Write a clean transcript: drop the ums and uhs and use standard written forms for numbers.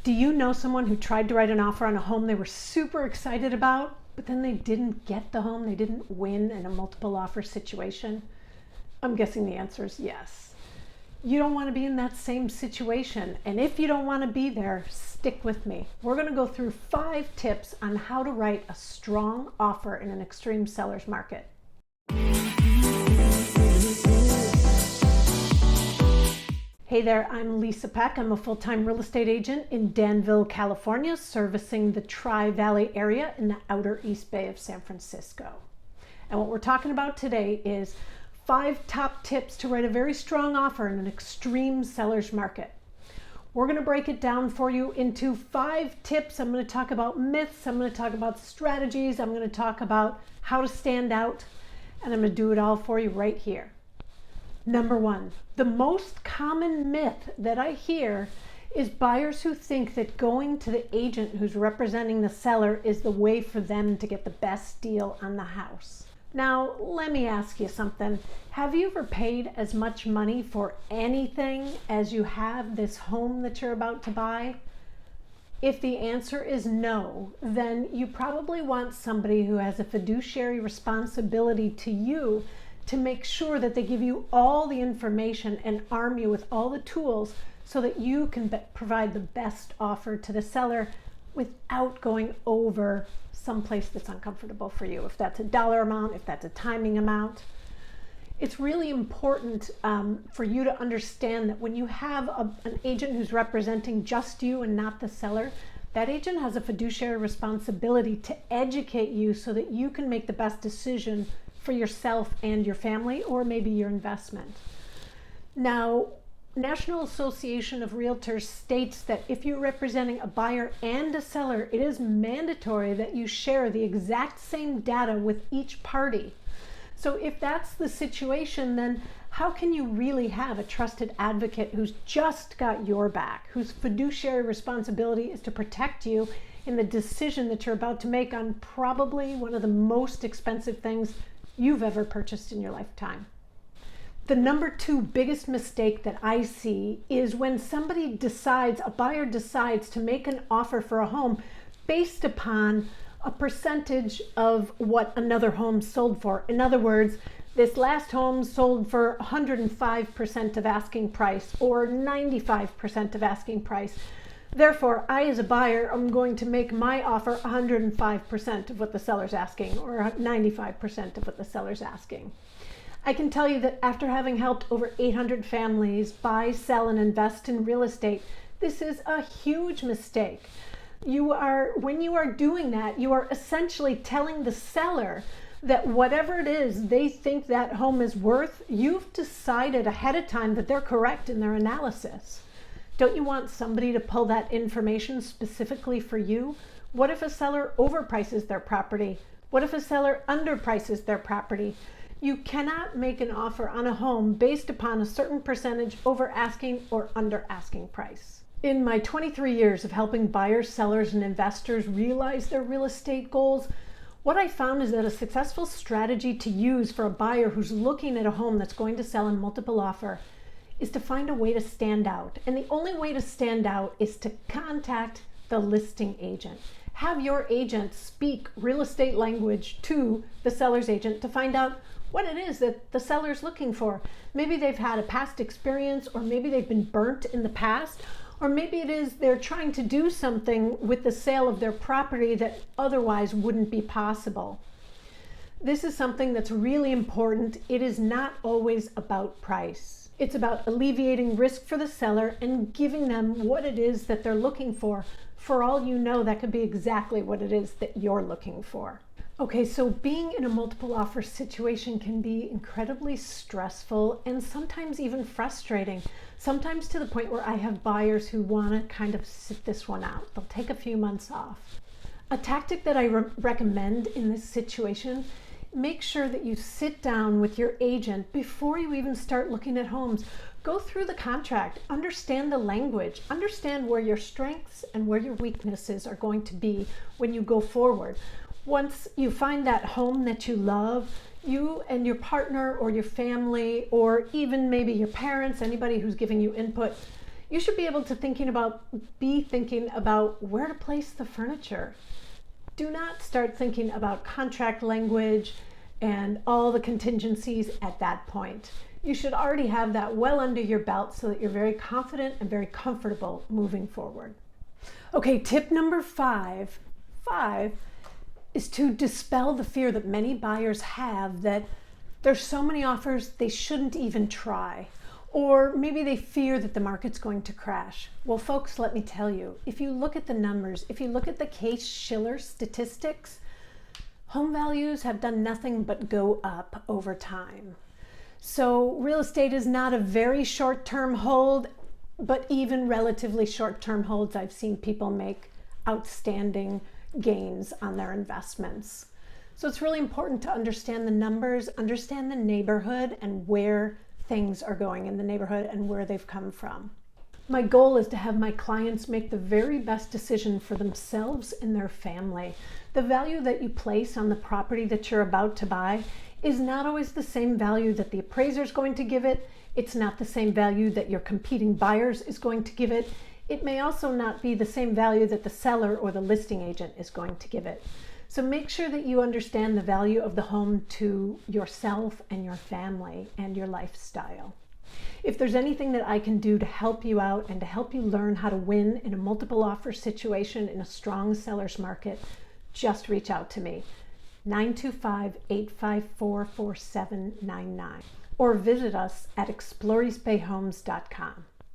Do you know someone who tried to write an offer on a home they were super excited about, but then they didn't get the home? They didn't win in a multiple offer situation? I'm guessing the answer is yes. You don't want to be in that same situation. And if you don't want to be there, stick with me. We're going to go through 5 tips on how to write a strong offer in an extreme seller's market. Hey there, I'm Lisa Peck. I'm a full-time real estate agent in Danville, California, servicing the Tri-Valley area in the outer East Bay of San Francisco. And what we're talking about today is 5 top tips to write a very strong offer in an extreme seller's market. We're going to break it down for you into 5 tips. I'm going to talk about myths. I'm going to talk about strategies. I'm going to talk about how to stand out. And I'm going to do it all for you right here. Number 1, the most common myth that I hear is buyers who think that going to the agent who's representing the seller is the way for them to get the best deal on the house. Now, let me ask you something. Have you ever paid as much money for anything as you have this home that you're about to buy? If the answer is no, then you probably want somebody who has a fiduciary responsibility to you to make sure that they give you all the information and arm you with all the tools so that you can provide the best offer to the seller without going over someplace that's uncomfortable for you. If that's a dollar amount, if that's a timing amount. It's really important for you to understand that when you have an agent who's representing just you and not the seller, that agent has a fiduciary responsibility to educate you so that you can make the best decision for yourself and your family, or maybe your investment. Now, National Association of Realtors states that if you're representing a buyer and a seller, it is mandatory that you share the exact same data with each party. So if that's the situation, then how can you really have a trusted advocate who's just got your back, whose fiduciary responsibility is to protect you in the decision that you're about to make on probably one of the most expensive things you've ever purchased in your lifetime? The number 2 biggest mistake that I see is when somebody decides, a buyer decides to make an offer for a home based upon a percentage of what another home sold for. In other words, this last home sold for 105% of asking price or 95% of asking price. Therefore, I as a buyer am going to make my offer 105% of what the seller's asking or 95% of what the seller's asking. I can tell you that after having helped over 800 families buy, sell, and invest in real estate, this is a huge mistake. When you are doing that, you are essentially telling the seller that whatever it is they think that home is worth, you've decided ahead of time that they're correct in their analysis. Don't you want somebody to pull that information specifically for you? What if a seller overprices their property? What if a seller underprices their property? You cannot make an offer on a home based upon a certain percentage over asking or under asking price. In my 23 years of helping buyers, sellers, and investors realize their real estate goals, what I found is that a successful strategy to use for a buyer who's looking at a home that's going to sell in multiple offer is to find a way to stand out. And the only way to stand out is to contact the listing agent. Have your agent speak real estate language to the seller's agent to find out what it is that the seller's looking for. Maybe they've had a past experience, or maybe they've been burnt in the past, or maybe it is they're trying to do something with the sale of their property that otherwise wouldn't be possible. This is something that's really important. It is not always about price. It's about alleviating risk for the seller and giving them what it is that they're looking for. For all you know, that could be exactly what it is that you're looking for. Okay, so being in a multiple offer situation can be incredibly stressful and sometimes even frustrating. Sometimes to the point where I have buyers who want to kind of sit this one out. They'll take a few months off. A tactic that I recommend in this situation: make sure that you sit down with your agent before you even start looking at homes. Go through the contract, understand the language, understand where your strengths and where your weaknesses are going to be when you go forward. Once you find that home that you love, you and your partner or your family, or even maybe your parents, anybody who's giving you input, You should be able to be thinking about where to place the furniture. Do not start thinking about contract language and all the contingencies at that point. You should already have that well under your belt so that you're very confident and very comfortable moving forward. Okay, tip number five is to dispel the fear that many buyers have that there's so many offers they shouldn't even try. Or maybe they fear that the market's going to crash. Well, folks, let me tell you, if you look at the numbers, if you look at the Case-Shiller statistics, home values have done nothing but go up over time. So real estate is not a very short-term hold, but even relatively short-term holds, I've seen people make outstanding gains on their investments. So it's really important to understand the numbers, understand the neighborhood and where things are going in the neighborhood and where they've come from. My goal is to have my clients make the very best decision for themselves and their family. The value that you place on the property that you're about to buy is not always the same value that the appraiser is going to give it. It's not the same value that your competing buyers is going to give it. It may also not be the same value that the seller or the listing agent is going to give it. So make sure that you understand the value of the home to yourself and your family and your lifestyle. If there's anything that I can do to help you out and to help you learn how to win in a multiple offer situation in a strong seller's market, just reach out to me, 925-854-4799, or visit us at exploreeastbayhomes.com.